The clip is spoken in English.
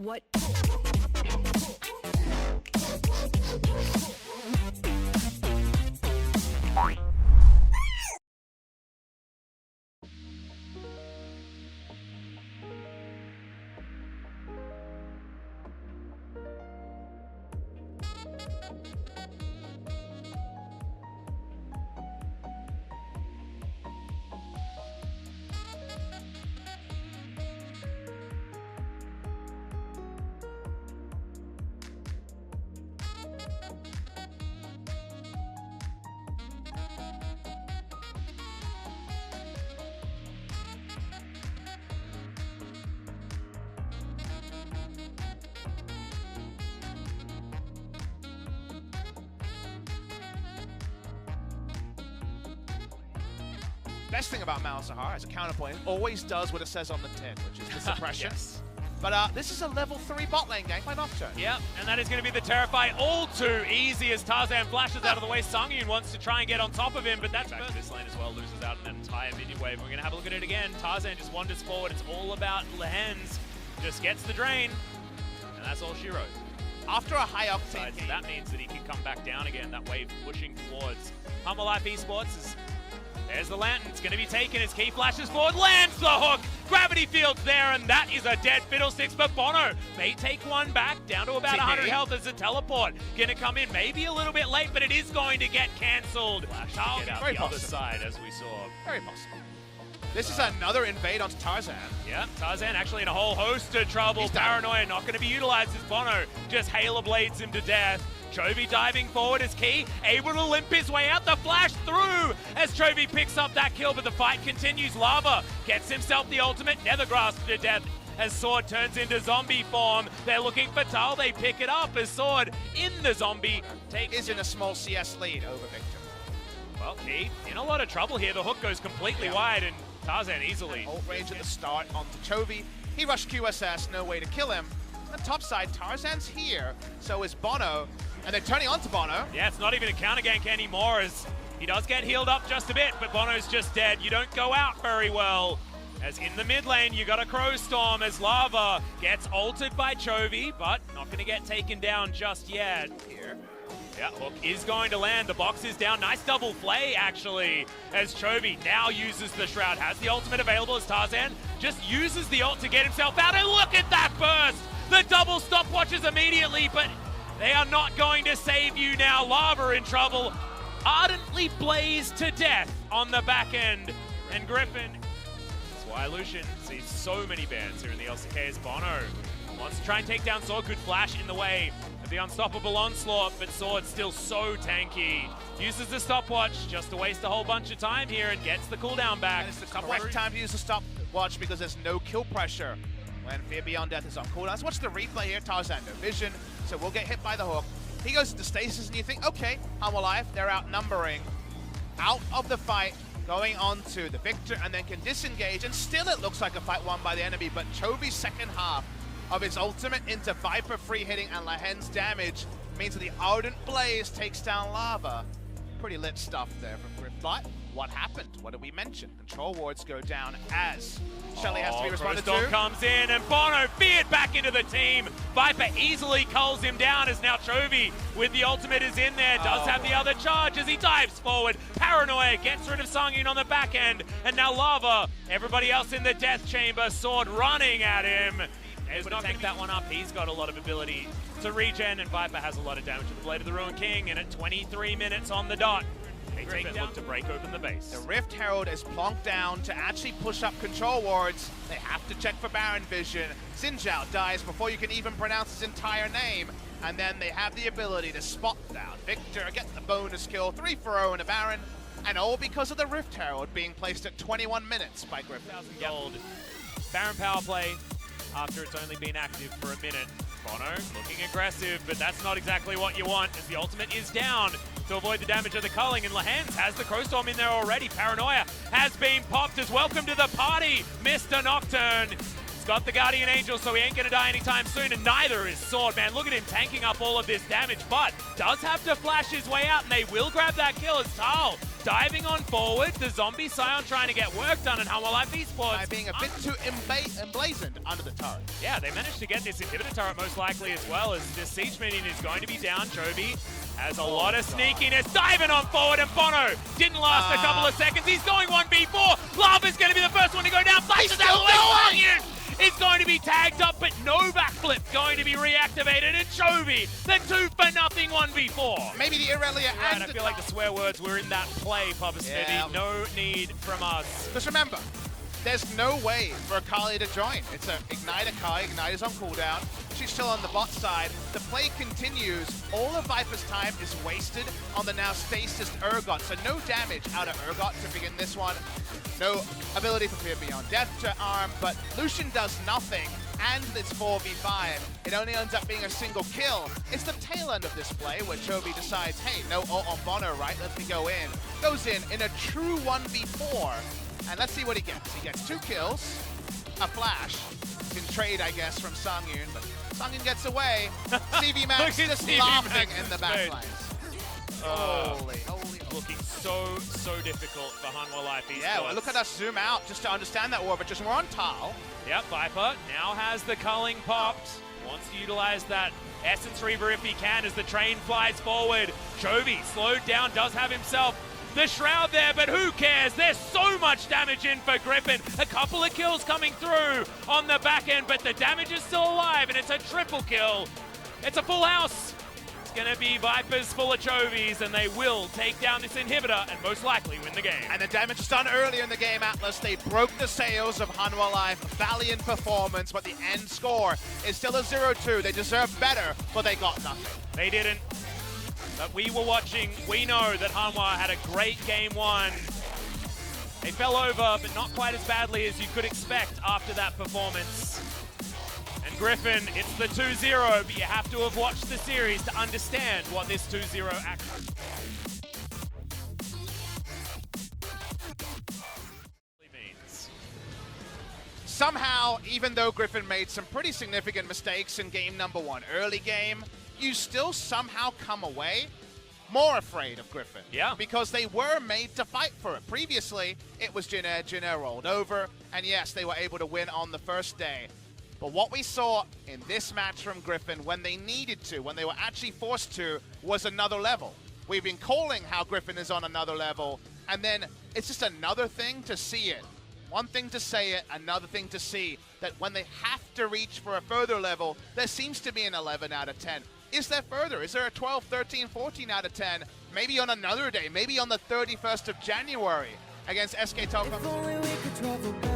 what? Best thing about Malzahar as a counterpoint always does what it says on the tin, which is the suppression. Yes. But this is a level 3 bot lane gank by Nocturne. Yep, and that is going to be the Terrify all too easy as Tarzan flashes out of the way. Sungyun wants to try and get on top of him, but that's back to this lane as well, loses out an entire minion wave. We're going to have a look at it again. Tarzan just wanders forward. It's all about Lehens. Just gets the drain, and that's all she wrote. After a high octane game, that means that he can come back down again, that wave pushing towards Humble Life Esports. There's the lantern, it's going to be taken as Key flashes forward, lands the hook! Gravity Field's there, and that is a dead Fiddlesticks, but Bono may take one back, down to about 100 health as a teleport. Going to come in, maybe a little bit late, but it is going to get cancelled. Flash to get out the other side, as we saw. Very possible. This is another invade onto Tarzan. Yeah, Tarzan actually in a whole host of trouble. Paranoia not going to be utilized as Bono just Halo Blades him to death. Chovy diving forward as Key, able to limp his way out, the flash through as Chovy picks up that kill, but the fight continues. Lava gets himself the ultimate, Nether Grasp to death as Sword turns into zombie form. They're looking for Tal, they pick it up as Sword in the zombie is in a small CS lead over Victor. Well, Key in a lot of trouble here. The hook goes completely wide and Tarzan easily. Ult range at the start onto Chovy. He rushed QSS, no way to kill him. On the top side, Tarzan's here, so is Bono. And they're turning onto Bono. Yeah, it's not even a counter gank anymore as he does get healed up just a bit, but Bono's just dead. You don't go out very well. As in the mid lane, you got a Crow Storm as Lava gets ulted by Chovy, but not going to get taken down just yet. Here. Yeah, hook is going to land. The box is down. Nice double play, actually, as Chovy now uses the Shroud. Has the ultimate available as Tarzan just uses the ult to get himself out. And look at that burst! The double stopwatches immediately, but they are not going to save you now. Lava in trouble. Ardently blazed to death on the back end. And Griffin, that's why Lucian sees so many bans here in the LCK as Bono wants to try and take down Sword. Good flash in the way of the unstoppable onslaught, but Sword still so tanky. Uses the stopwatch just to waste a whole bunch of time here and gets the cooldown back. And it's the correct time to use the stopwatch because there's no kill pressure when Fear Beyond Death is on cooldown. Let's watch the replay here. Tarzan, no vision, so we'll get hit by the hook. He goes into stasis and you think, okay, Humble Life, they're outnumbering. Out of the fight, going on to the Victor, and then can disengage, and still it looks like a fight won by the enemy, but Chovy's second half of his ultimate into Viper free hitting and Lehen's damage means that the Ardent Blaze takes down Lava. Pretty lit stuff there from Griff. But what happened? What did we mention? Control wards go down as HLE has to be responded to. Comes in and Bono feared back into the team. Viper easily culls him down as now Chovy with the ultimate is in there. Does have the other charge as he dives forward. Paranoia gets rid of Sungyun on the back end. And now Lava, everybody else in the death chamber, Sword running at him. Able to take that one up. He's got a lot of ability to regen, and Viper has a lot of damage to the Blade of the Ruined King. And at 23 minutes on the dot, they look to break open the base. The Rift Herald is plonked down to actually push up control wards. They have to check for Baron vision. Xin Zhao dies before you can even pronounce his entire name. And then they have the ability to spot down Victor, get the bonus kill, 3 for 0 and a Baron. And all because of the Rift Herald being placed at 21 minutes by Griffin. Gold. Baron power play after it's only been active for a minute. Bono looking aggressive, but that's not exactly what you want as the ultimate is down to avoid the damage of the culling, and Lehens has the Crow Storm in there already. Paranoia has been popped as welcome to the party, Mr. Nocturne. He's got the Guardian Angel, so he ain't gonna die anytime soon, and neither is Sword, man. Look at him tanking up all of this damage, but does have to flash his way out, and they will grab that kill as Tal diving on forward. The zombie Scion trying to get work done, and Hanwha Life Esports By being a bit too emblazoned under the turret. Yeah, they managed to get this inhibitor turret most likely as well, as this siege minion is going to be down. Chovy has a lot of sneakiness, diving on forward, and Bono didn't last a couple of seconds. He's going 1v4. Lava's going to be the first one to go down. Flashes out the way. Is going to be tagged up, but no backflip going to be reactivated. And Chovy, the 2-for-0 1v4. Maybe the Irelia and I feel like the swear words were in that play, Papa Smithy. Yeah. No need from us. Just remember, there's no way for Akali to join. It's an Ignite Akali. Ignite is on cooldown. She's still on the bot side. The play continues. All of Viper's time is wasted on the now stasis Urgot. So no damage out of Urgot to begin this one. No ability for Fear Beyond Death to arm, but Lucian does nothing, and it's 4v5. It only ends up being a single kill. It's the tail end of this play where Chovy decides, hey, no ult on Bono, right? Let me go in. Goes in a true 1v4, and let's see what he gets. He gets 2 kills, a flash. Can trade, I guess, from Songyun, but Songyun gets away. CV Max just CV laughing Max in the back lines. Holy. Looking so difficult for Hanwha Life Esports. Yeah, well, look at us zoom out just to understand that war, but just more on Tal. Yep, Viper now has the culling popped. Wants to utilize that Essence Reaver if he can as the train flies forward. Chovy slowed down, does have himself the Shroud there, but who cares? There's so much damage in for Griffin. A couple of kills coming through on the back end, but the damage is still alive, and it's a triple kill. It's a full house. It's going to be Vipers full of Chovies, and they will take down this inhibitor and most likely win the game. And the damage is done earlier in the game, Atlas. They broke the sails of Hanwha Life. Valiant performance, but the end score is still a 0-2. They deserve better, but they got nothing. They didn't. But we were watching. We know that Hanwha had a great game 1. They fell over, but not quite as badly as you could expect after that performance. And Griffin, it's the 2-0, but you have to have watched the series to understand what this 2-0 actually means. Somehow, even though Griffin made some pretty significant mistakes in game number 1, early game, you still somehow come away more afraid of Griffin. Yeah. Because they were made to fight for it. Previously, it was Jin Air rolled over, and yes, they were able to win on the first day. But what we saw in this match from Griffin, when they needed to, when they were actually forced to, was another level. We've been calling how Griffin is on another level, and then it's just another thing to see it. One thing to say it, another thing to see that when they have to reach for a further level, there seems to be an 11 out of 10. Is there further? Is there a 12, 13, 14 out of 10? Maybe on another day, maybe on the 31st of January against SK Telecom.